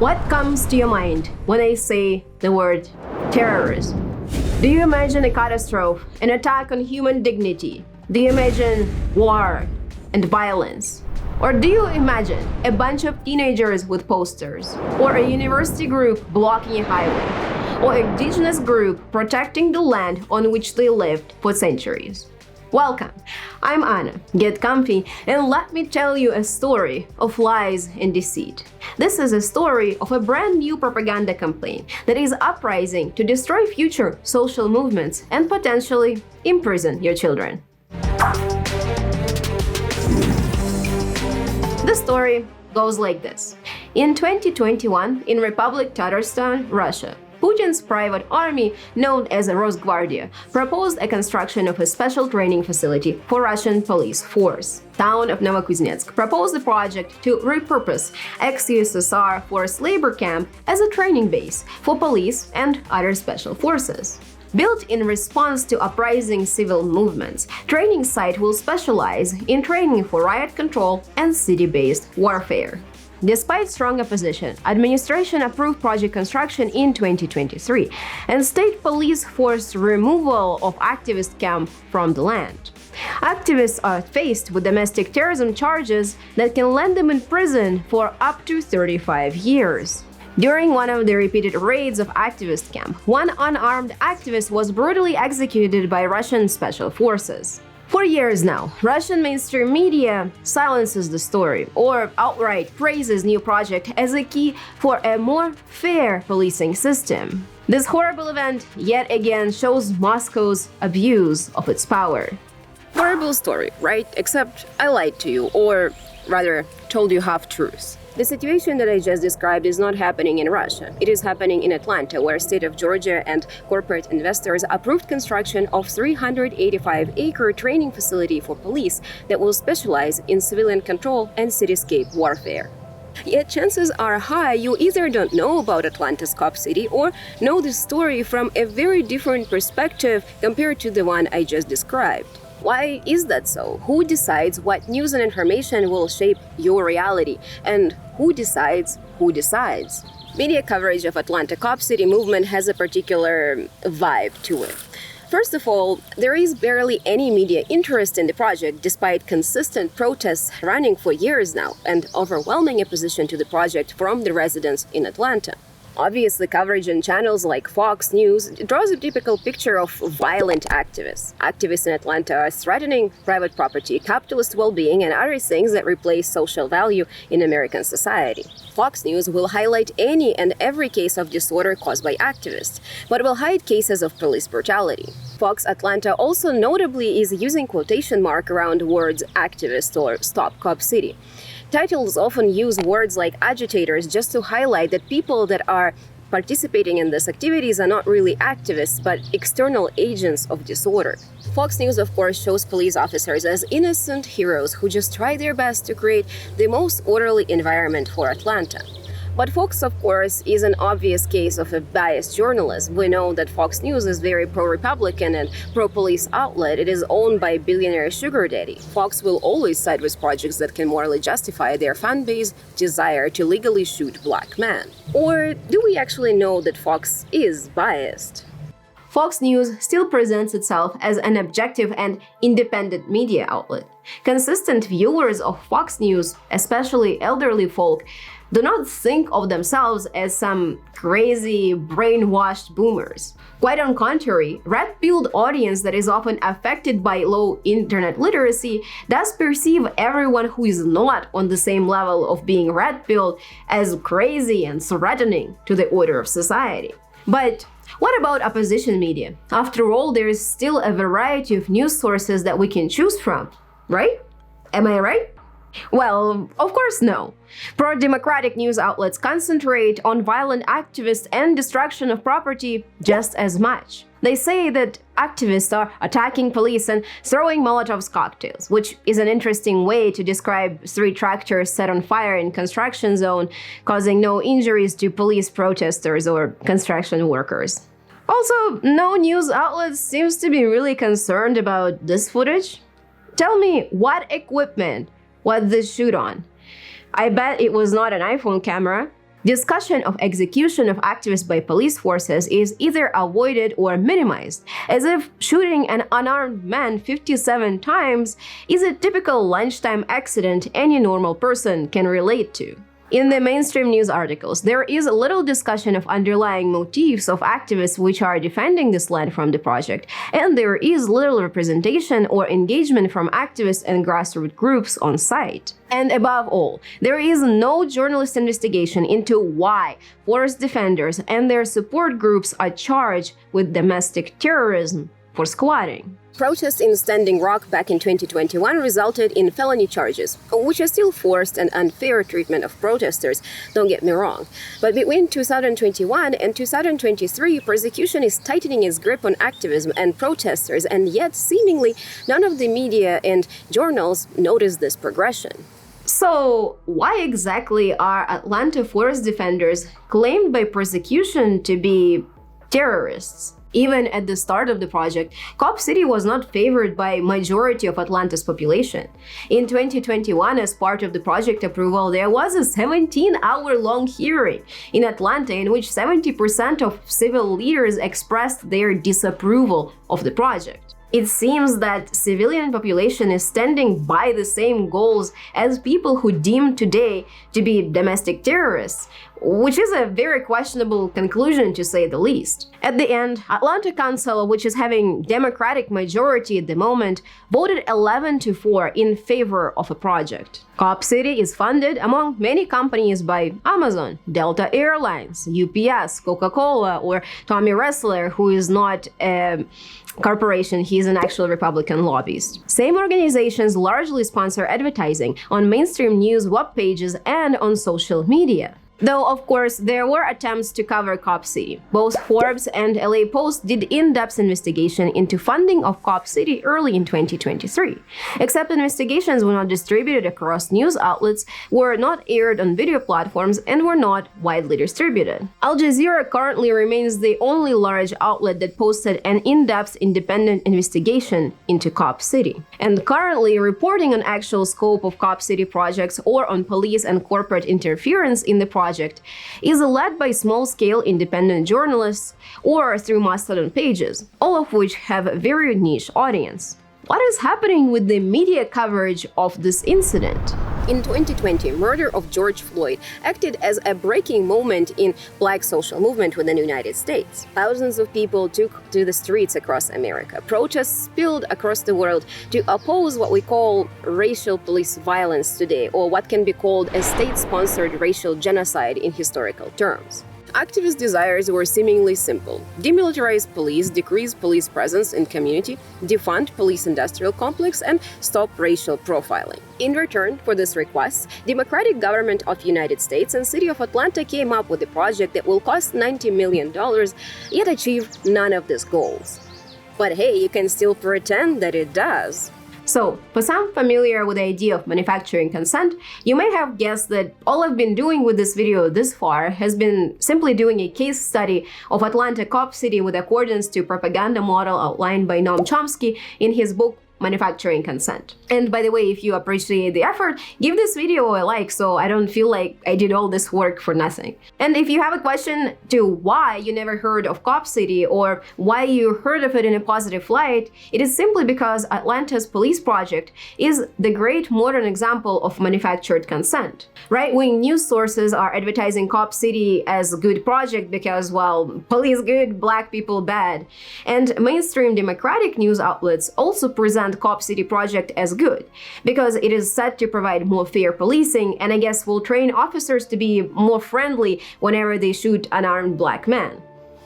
What comes to your mind when I say the word terrorism? Do you imagine a catastrophe, an attack on human dignity? Do you imagine war and violence? Or do you imagine a bunch of teenagers with posters? Or a university group blocking a highway? Or an indigenous group protecting the land on which they lived for centuries? Welcome, I'm Anna. Get comfy and let me tell you a story of lies and deceit. This is a story of a brand new propaganda campaign that is uprising to destroy future social movements and potentially imprison your children. The story goes like this. In 2021, in Republic Tatarstan, Russia, Putin's private army, known as Rosgvardia, proposed a construction of a special training facility for Russian police force. Town of Novokuznetsk proposed the project to repurpose ex-USSR forced labor camp as a training base for police and other special forces. Built in response to uprising civil movements, training site will specialize in training for riot control and city-based warfare. Despite strong opposition, administration approved project construction in 2023, and state police forced removal of activist camp from the land. Activists are faced with domestic terrorism charges that can land them in prison for up to 35 years. During one of the repeated raids of activist camp, one unarmed activist was brutally executed by Russian special forces. For years now, Russian mainstream media silences the story or outright praises new project as a key for a more fair policing system. This horrible event yet again shows Moscow's abuse of its power. Horrible story, right? Except I lied to you, or rather, told you half-truths. The situation that I just described is not happening in Russia. It is happening in Atlanta, where state of Georgia and corporate investors approved construction of 385-acre training facility for police that will specialize in civilian control and cityscape warfare. Yet chances are high you either don't know about Atlanta's Cop City or know the story from a very different perspective compared to the one I just described. Why is that so? Who decides what news and information will shape your reality? And who decides who decides? Media coverage of Atlanta Cop City movement has a particular vibe to it. First of all, there is barely any media interest in the project despite consistent protests running for years now and overwhelming opposition to the project from the residents in Atlanta. Obviously, coverage on channels like Fox News draws a typical picture of violent activists. Activists in Atlanta are threatening private property, capitalist well-being, and other things that replace social value in American society. Fox News will highlight any and every case of disorder caused by activists, but will hide cases of police brutality. Fox Atlanta also notably is using quotation mark around words activist or stop Cop City. Titles often use words like agitators just to highlight that people that are participating in these activities are not really activists, but external agents of disorder. Fox News, of course, shows police officers as innocent heroes who just try their best to create the most orderly environment for Atlanta. But Fox, of course, is an obvious case of a biased journalism. We know that Fox News is very pro-Republican and pro-police outlet. It is owned by billionaire sugar daddy. Fox will always side with projects that can morally justify their fan base desire to legally shoot black men. Or do we actually know that Fox is biased? Fox News still presents itself as an objective and independent media outlet. Consistent viewers of Fox News, especially elderly folk, do not think of themselves as some crazy, brainwashed boomers. Quite on contrary, red-pilled audience that is often affected by low internet literacy does perceive everyone who is not on the same level of being red-pilled as crazy and threatening to the order of society. But what about opposition media? After all, there is still a variety of news sources that we can choose from, right? Am I right? Well, of course no. Pro-democratic news outlets concentrate on violent activists and destruction of property just as much. They say that activists are attacking police and throwing Molotov's cocktails, which is an interesting way to describe 3 tractors set on fire in construction zone, causing no injuries to police protesters or construction workers. Also, no news outlet seems to be really concerned about this footage. Tell me, what equipment was this shoot on? I bet it was not an iPhone camera. Discussion of execution of activists by police forces is either avoided or minimized, as if shooting an unarmed man 57 times is a typical lunchtime accident any normal person can relate to. In the mainstream news articles, there is little discussion of underlying motifs of activists which are defending this land from the project, and there is little representation or engagement from activists and grassroots groups on site. And above all, there is no journalist investigation into why forest defenders and their support groups are charged with domestic terrorism for squatting. Protests in Standing Rock back in 2021 resulted in felony charges, which are still forced and unfair treatment of protesters, don't get me wrong. But between 2021 and 2023, prosecution is tightening its grip on activism and protesters, and yet seemingly none of the media and journals notice this progression. So, why exactly are Atlanta forest defenders claimed by prosecution to be terrorists? Even at the start of the project, Cop City was not favored by majority of Atlanta's population. In 2021, as part of the project approval, there was a 17-hour-long hearing in Atlanta in which 70% of civil leaders expressed their disapproval of the project. It seems that civilian population is standing by the same goals as people who deem today to be domestic terrorists, which is a very questionable conclusion to say the least. At the end, Atlanta Council, which is having Democratic majority at the moment, voted 11-4 in favor of a project. Cop City is funded, among many companies, by Amazon, Delta Airlines, UPS, Coca-Cola, or Tommy Ressler, who is not a corporation, he's an actual Republican lobbyist. Same organizations largely sponsor advertising on mainstream news web pages and on social media. Though, of course, there were attempts to cover Cop City. Both Forbes and LA Post did in-depth investigation into funding of Cop City early in 2023. Except investigations were not distributed across news outlets, were not aired on video platforms, and were not widely distributed. Al Jazeera currently remains the only large outlet that posted an in-depth independent investigation into Cop City. And currently, reporting on actual scope of Cop City projects or on police and corporate interference in the project is led by small-scale independent journalists or through Mastodon pages, all of which have a very niche audience. What is happening with the media coverage of this incident? In 2020, murder of George Floyd acted as a breaking moment in Black social movement within the United States. Thousands of people took to the streets across America. Protests spilled across the world to oppose what we call racial police violence today, or what can be called a state-sponsored racial genocide in historical terms. Activist desires were seemingly simple: demilitarize police, decrease police presence in community, defund police industrial complex, and stop racial profiling. In return for this request, Democratic government of the United States and City of Atlanta came up with a project that will cost $90 million, yet achieve none of these goals. But hey, you can still pretend that it does. So, for some familiar with the idea of manufacturing consent, you may have guessed that all I've been doing with this video this far has been simply doing a case study of Atlanta Cop City with accordance to propaganda model outlined by Noam Chomsky in his book Manufacturing Consent. And by the way, if you appreciate the effort, give this video a like so I don't feel like I did all this work for nothing. And if you have a question to why you never heard of Cop City or why you heard of it in a positive light, it is simply because Atlanta's police project is the great modern example of manufactured consent. Right-wing news sources are advertising Cop City as a good project because, well, police good, black people bad. And mainstream Democratic news outlets also present Cop City project as good, because it is set to provide more fair policing and I guess will train officers to be more friendly whenever they shoot an unarmed black man.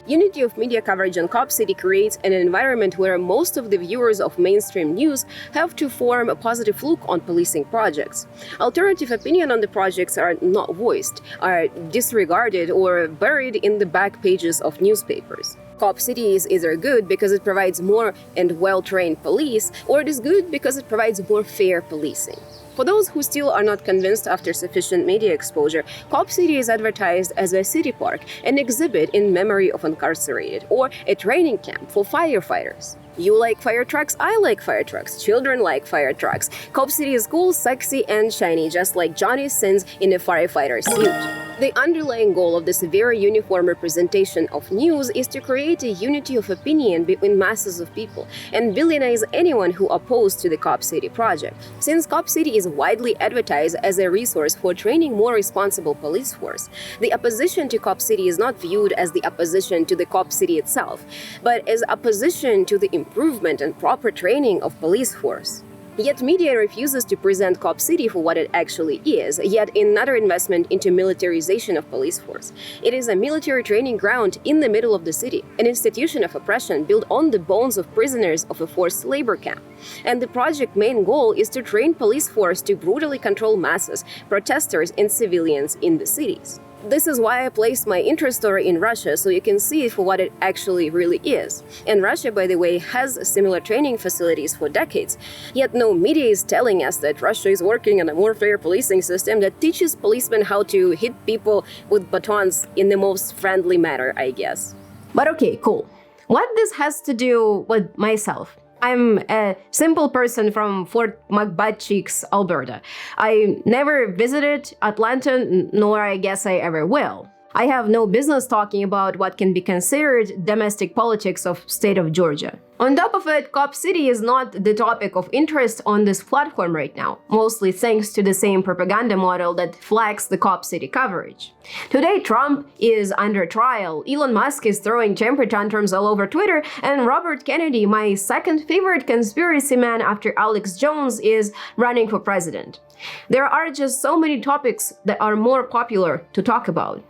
Unity of media coverage on Cop City creates an environment where most of the viewers of mainstream news have to form a positive look on policing projects. Alternative opinion on the projects are not voiced, are disregarded or buried in the back pages of newspapers. Cop City is either good because it provides more and well-trained police, or it is good because it provides more fair policing. For those who still are not convinced after sufficient media exposure, Cop City is advertised as a city park, an exhibit in memory of incarcerated, or a training camp for firefighters. You like fire trucks, I like fire trucks, children like fire trucks. Cop City is cool, sexy, and shiny, just like Johnny Sins in a firefighter suit. The underlying goal of this very uniform representation of news is to create a unity of opinion between masses of people and villainize anyone who opposed to the Cop City project. Since Cop City is widely advertised as a resource for training more responsible police force, the opposition to Cop City is not viewed as the opposition to the Cop City itself, but as opposition to the improvement and proper training of police force. Yet media refuses to present Cop City for what it actually is, yet another investment into militarization of police force. It is a military training ground in the middle of the city, an institution of oppression built on the bones of prisoners of a forced labor camp. And the project's main goal is to train police force to brutally control masses, protesters, and civilians in the cities. This is why I placed my interest story in Russia, so you can see it for what it actually really is. And Russia, by the way, has similar training facilities for decades. Yet no media is telling us that Russia is working on a more fair policing system that teaches policemen how to hit people with batons in the most friendly manner, I guess. But okay, cool. What this has to do with myself? I'm a simple person from Fort McButt-Cheeks, Alberta. I never visited Atlanta, nor I guess I ever will. I have no business talking about what can be considered domestic politics of state of Georgia. On top of it, Cop City is not the topic of interest on this platform right now, mostly thanks to the same propaganda model that flags the Cop City coverage. Today, Trump is under trial, Elon Musk is throwing temper tantrums all over Twitter, and Robert Kennedy, my second favorite conspiracy man after Alex Jones, is running for president. There are just so many topics that are more popular to talk about.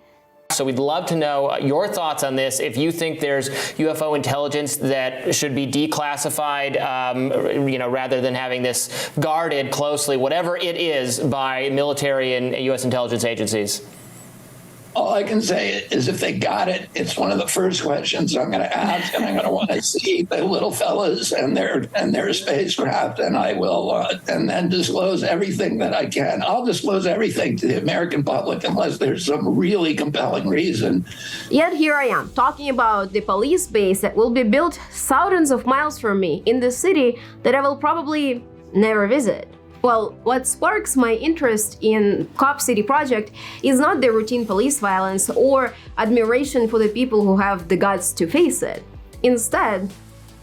So we'd love to know your thoughts on this. If you think there's UFO intelligence that should be declassified, rather than having this guarded closely, whatever it is, by military and U.S. intelligence agencies. All I can say is if they got it, it's one of the first questions I'm going to ask, and I'm going to want to see the little fellas and their spacecraft, and I will and then disclose everything that I can. I'll disclose everything to the American public unless there's some really compelling reason. Yet here I am, talking about the police base that will be built thousands of miles from me in the city that I will probably never visit. Well, what sparks my interest in Cop City project is not the routine police violence or admiration for the people who have the guts to face it. Instead,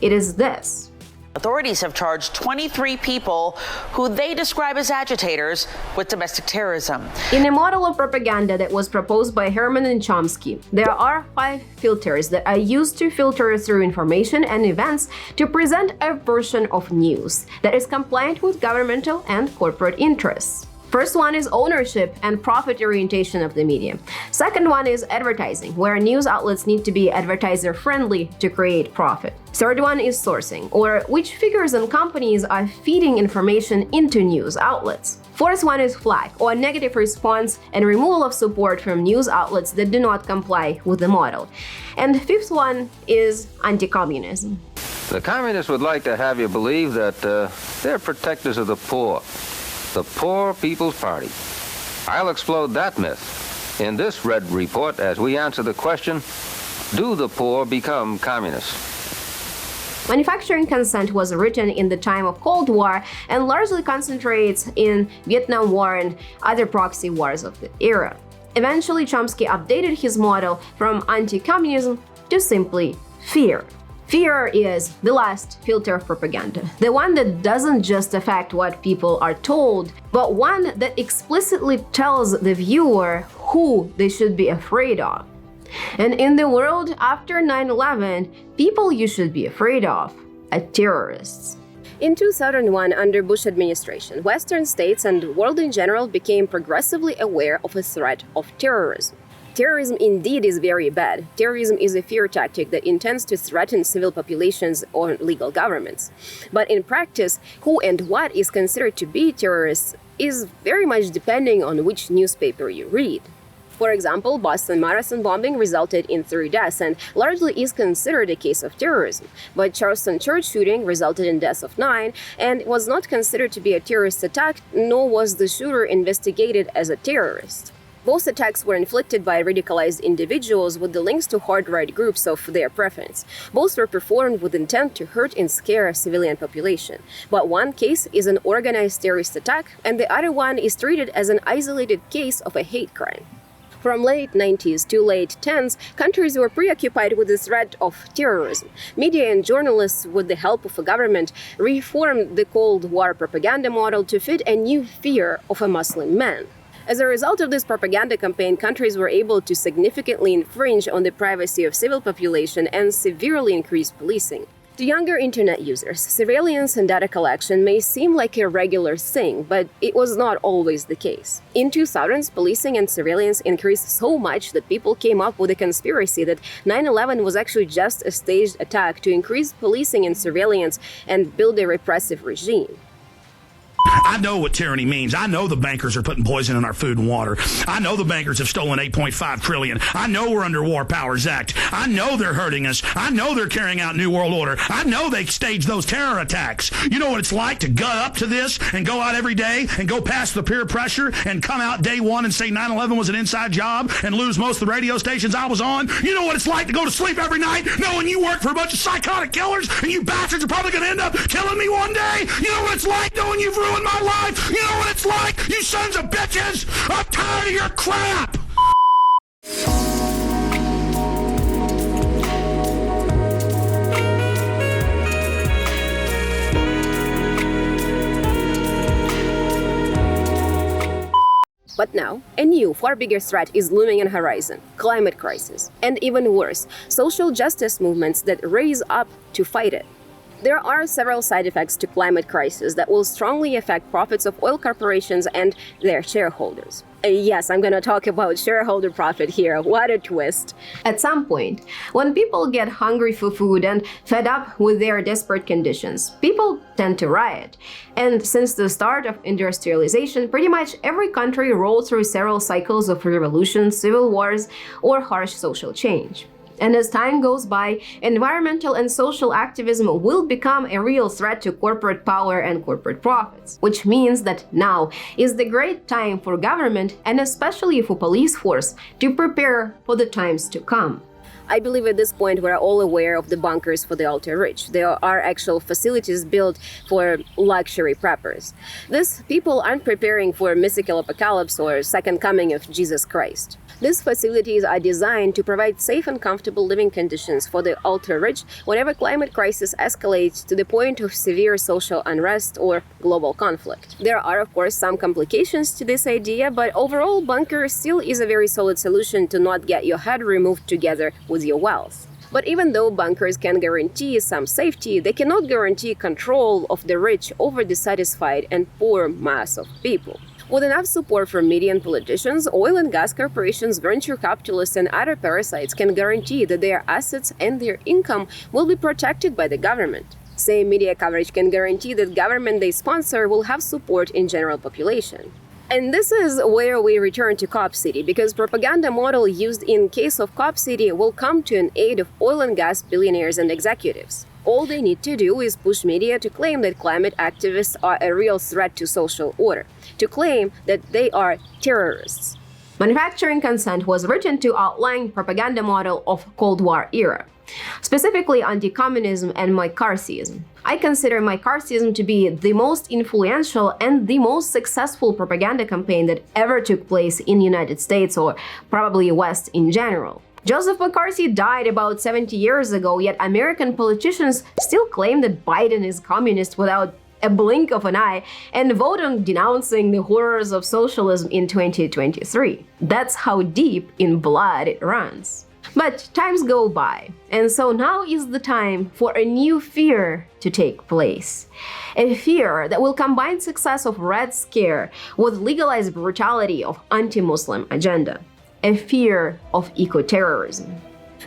it is this. Authorities have charged 23 people who they describe as agitators with domestic terrorism. In a model of propaganda that was proposed by Herman and Chomsky, there are 5 filters that are used to filter through information and events to present a version of news that is compliant with governmental and corporate interests. First one is ownership and profit orientation of the media. Second one is advertising, where news outlets need to be advertiser-friendly to create profit. Third one is sourcing, or which figures and companies are feeding information into news outlets. Fourth one is flag, or negative response and removal of support from news outlets that do not comply with the model. And fifth one is anti-communism. The communists would like to have you believe that they're protectors of the poor People's Party. I'll explode that myth in this Red Report as we answer the question, do the poor become communists? Manufacturing consent was written in the time of Cold War and largely concentrates in Vietnam War and other proxy wars of the era. Eventually, Chomsky updated his model from anti-communism to simply fear. Fear is the last filter of propaganda, the one that doesn't just affect what people are told, but one that explicitly tells the viewer who they should be afraid of. And in the world after 9/11, people you should be afraid of are terrorists. In 2001, under Bush administration, Western states and the world in general became progressively aware of a threat of terrorism. Terrorism indeed is very bad. Terrorism is a fear tactic that intends to threaten civil populations or legal governments. But in practice, who and what is considered to be terrorists is very much depending on which newspaper you read. For example, Boston Marathon bombing resulted in 3 deaths and largely is considered a case of terrorism. But Charleston church shooting resulted in deaths of 9 and was not considered to be a terrorist attack, nor was the shooter investigated as a terrorist. Both attacks were inflicted by radicalized individuals with the links to hard-right groups of their preference. Both were performed with intent to hurt and scare a civilian population. But one case is an organized terrorist attack, and the other one is treated as an isolated case of a hate crime. From late 90s to late 10s, countries were preoccupied with the threat of terrorism. Media and journalists, with the help of a government, reformed the Cold War propaganda model to fit a new fear of a Muslim man. As a result of this propaganda campaign, countries were able to significantly infringe on the privacy of civil population and severely increase policing. To younger internet users, surveillance and data collection may seem like a regular thing, but it was not always the case. In 2000s, policing and surveillance increased so much that people came up with a conspiracy that 9/11 was actually just a staged attack to increase policing and surveillance and build a repressive regime. I know what tyranny means. I know the bankers are putting poison in our food and water. I know the bankers have stolen $8.5 trillion. I know we're under War Powers Act. I know they're hurting us. I know they're carrying out New World Order. I know they staged those terror attacks. You know what it's like to gut up to this and go out every day and go past the peer pressure and come out day one and say 9/11 was an inside job and lose most of the radio stations I was on? You know what it's like to go to sleep every night knowing you work for a bunch of psychotic killers and you bastards are probably going to end up killing me one day? You know what it's like knowing you've ruined my life? You know what it's like? You sons of bitches! I'm tired of your crap! But now, a new, far bigger threat is looming on the horizon: climate crisis. And even worse, social justice movements that raise up to fight it. There are several side effects to climate crisis that will strongly affect profits of oil corporations and their shareholders. Yes, I'm gonna talk about shareholder profit here. What a twist. At some point, when people get hungry for food and fed up with their desperate conditions, people tend to riot. And since the start of industrialization, pretty much every country rolled through several cycles of revolutions, civil wars, or harsh social change. And as time goes by, environmental and social activism will become a real threat to corporate power and corporate profits, which means that now is the great time for government, and especially for police force, to prepare for the times to come. I believe at this point we're all aware of the bunkers for the ultra-rich. There are actual facilities built for luxury preppers. These people aren't preparing for a mythical apocalypse or second coming of Jesus Christ. These facilities are designed to provide safe and comfortable living conditions for the ultra-rich whenever climate crisis escalates to the point of severe social unrest or global conflict. There are, of course, some complications to this idea, but overall, bunker still is a very solid solution to not get your head removed together with your wealth. But even though bunkers can guarantee some safety, they cannot guarantee control of the rich over the dissatisfied and poor mass of people. With enough support from media and politicians, oil and gas corporations, venture capitalists, and other parasites can guarantee that their assets and their income will be protected by the government. Same media coverage can guarantee that government they sponsor will have support in general population. And this is where we return to Cop City, because propaganda model used in case of Cop City will come to an aid of oil and gas billionaires and executives. All they need to do is push media to claim that climate activists are a real threat to social order, to claim that they are terrorists. Manufacturing Consent was written to outline propaganda model of Cold War era, specifically anti-communism and McCarthyism. I consider McCarthyism to be the most influential and the most successful propaganda campaign that ever took place in the United States, or probably West in general. Joseph McCarthy died about 70 years ago, yet American politicians still claim that Biden is communist without a blink of an eye and vote on denouncing the horrors of socialism in 2023. That's how deep in blood it runs. But times go by, and so now is the time for a new fear to take place. A fear that will combine success of Red Scare with legalized brutality of anti-Muslim agenda. A fear of eco-terrorism.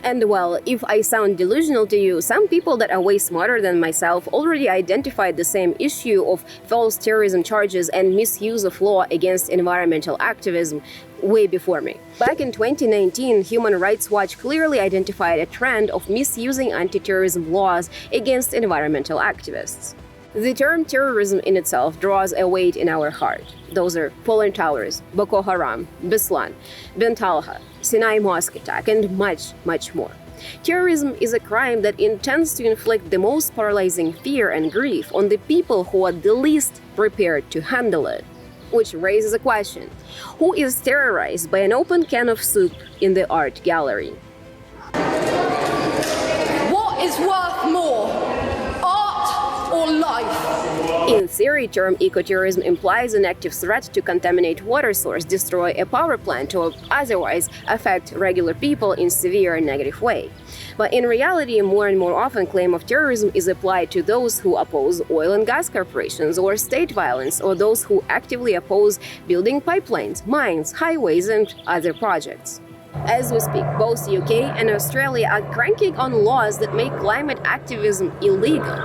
And well, if I sound delusional to you, some people that are way smarter than myself already identified the same issue of false terrorism charges and misuse of law against environmental activism way before me. Back in 2019, Human Rights Watch clearly identified a trend of misusing anti-terrorism laws against environmental activists. The term terrorism in itself draws a weight in our heart. Those are Poland Towers, Boko Haram, Beslan, Bentalha, Sinai Mosque attack, and much, much more. Terrorism is a crime that intends to inflict the most paralyzing fear and grief on the people who are the least prepared to handle it. Which raises a question: who is terrorized by an open can of soup in the art gallery? What is worth more, art or life? In theory, term ecotourism implies an active threat to contaminate water source, destroy a power plant, or otherwise affect regular people in severe and negative way. But in reality, more and more often, claim of terrorism is applied to those who oppose oil and gas corporations or state violence, or those who actively oppose building pipelines, mines, highways, and other projects. As we speak, both UK and Australia are cranking on laws that make climate activism illegal.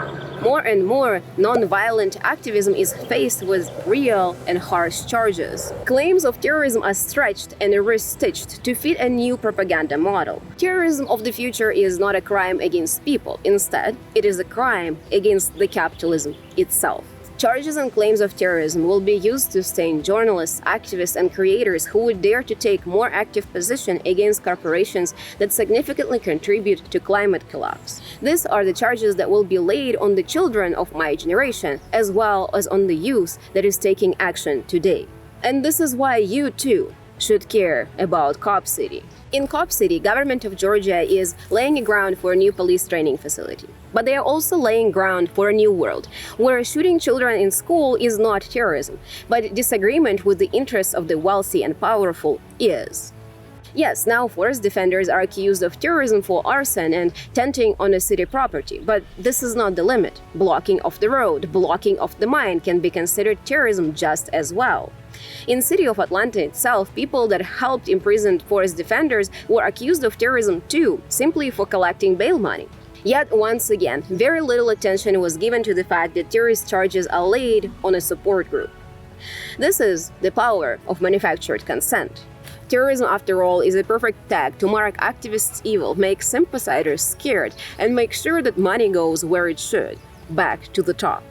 More and more, non-violent activism is faced with real and harsh charges. Claims of terrorism are stretched and restitched to fit a new propaganda model. Terrorism of the future is not a crime against people. Instead, it is a crime against the capitalism itself. Charges and claims of terrorism will be used to stain journalists, activists, and creators who would dare to take more active position against corporations that significantly contribute to climate collapse. These are the charges that will be laid on the children of my generation, as well as on the youth that is taking action today. And this is why you too should care about Cop City. In Cop City, government of Georgia is laying a ground for a new police training facility. But they are also laying ground for a new world, where shooting children in school is not terrorism, but disagreement with the interests of the wealthy and powerful is. Yes, now forest defenders are accused of terrorism for arson and tenting on a city property, but this is not the limit. Blocking of the road, blocking of the mine can be considered terrorism just as well. In city of Atlanta itself, people that helped imprisoned forest defenders were accused of terrorism too, simply for collecting bail money. Yet once again, very little attention was given to the fact that terrorist charges are laid on a support group. This is the power of manufactured consent. Terrorism, after all, is a perfect tag to mark activists' evil, make sympathizers scared, and make sure that money goes where it should, back to the top.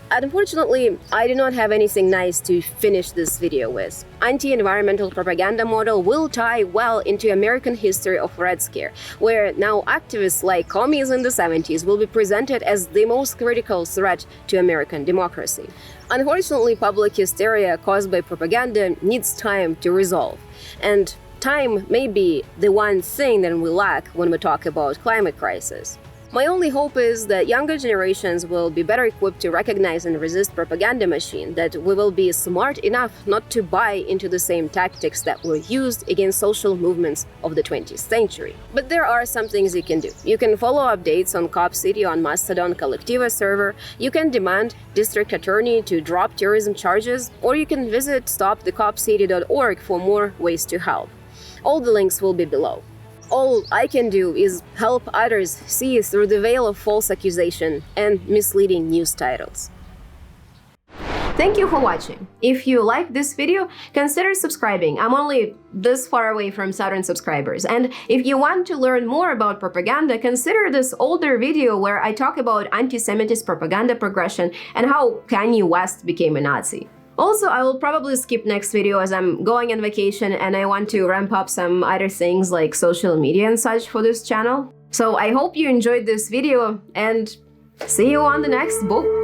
Unfortunately, I do not have anything nice to finish this video with. Anti-environmental propaganda model will tie well into American history of Red Scare, where now activists like commies in the 70s will be presented as the most critical threat to American democracy. Unfortunately, public hysteria caused by propaganda needs time to resolve. And time may be the one thing that we lack when we talk about climate crisis. My only hope is that younger generations will be better equipped to recognize and resist propaganda machine, that we will be smart enough not to buy into the same tactics that were used against social movements of the 20th century. But there are some things you can do. You can follow updates on Cop City on Mastodon Collectiva server, you can demand district attorney to drop terrorism charges, or you can visit stopthecopcity.org for more ways to help. All the links will be below. All I can do is help others see through the veil of false accusation and misleading news titles. Thank you for watching. If you liked this video, consider subscribing. I'm only this far away from 1,000 subscribers. And if you want to learn more about propaganda, consider this older video where I talk about anti-Semitist propaganda progression and how Kanye West became a Nazi. Also, I will probably skip next video as I'm going on vacation and I want to ramp up some other things like social media and such for this channel. So I hope you enjoyed this video and see you on the next book.